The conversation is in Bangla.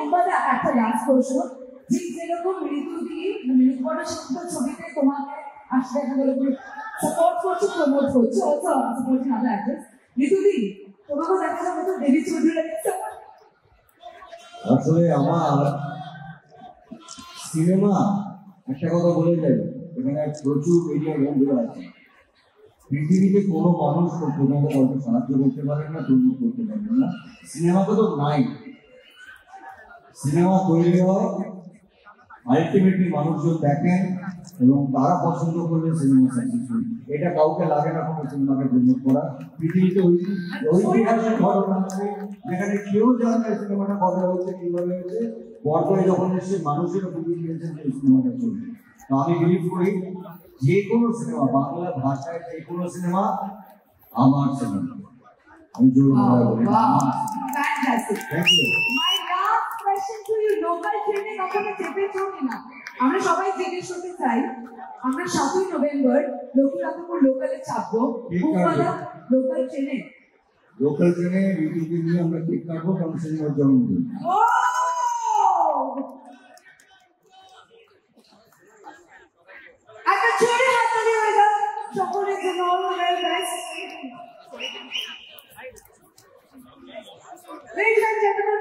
তোমাদের একটা লাস্ট প্রশ্ন, ঠিক যেরকম ঋতুদি ঋতুপর্ণা সেন ছবিতে তোমাকে 80 টাকা করে সাপোর্ট করছে, প্রমোট করছে, অলসো সাপোর্টিং আদার অ্যাক্টরস, ঋতুদি তোমাকে দেখা যাবে তো দেবী চৌধুরী। আসলে আমার সিনেমা একটা কথা বলে যাই, এখানে প্রচুর মিডিয়া বন্ধুরা আছে, পৃথিবীতে কোনো মানুষ প্রথমত কাউকে সাহায্য করতে পারেন না, প্রমোট করতে পারেন না। সিনেমাতে তো নাই, সিনেমা তৈরি হয় আলটিমেটলি মানুষজন দেখেন এবং তারা পছন্দ করলে সিনেমা সাকসেসফুল। এটা কাউকে লাগে না কোনো সিনেমাকে প্রমোট করা। পৃথিবীতে ঐতিহাসিক ঘটনা আছে যেখানে কেউ জানে সিনেমাটা কবে হয়েছে, কিভাবে হয়েছে, পর্দায় যখন এসে মানুষেরও বুঝিয়ে দিয়েছেন যে সিনেমাটা চলবে। তো আমি বিলিভ করি যে কোনো সিনেমা, বাংলা ভাষায় যে কোনো সিনেমা আমার সিনেমা। আমি জোর করে বলি থ্যাংক ইউ। লোকাল ট্রেনে কখনো চেপেছো কিনা? আমরা সবাই জিজ্ঞেস করতে চাই, আমরা 7ই নভেম্বর লক্ষ্মীকান্তপুর লোকালে চাপবো, লোকাল ট্রেনে ঋতুকে নিয়ে আমরা কেক কাটবো, কারণ সিনেমার জন্মদিন। একটা ছোট হাততালি হয়ে যাক সকলের জন্য। All the very best. Ladies and gentlemen,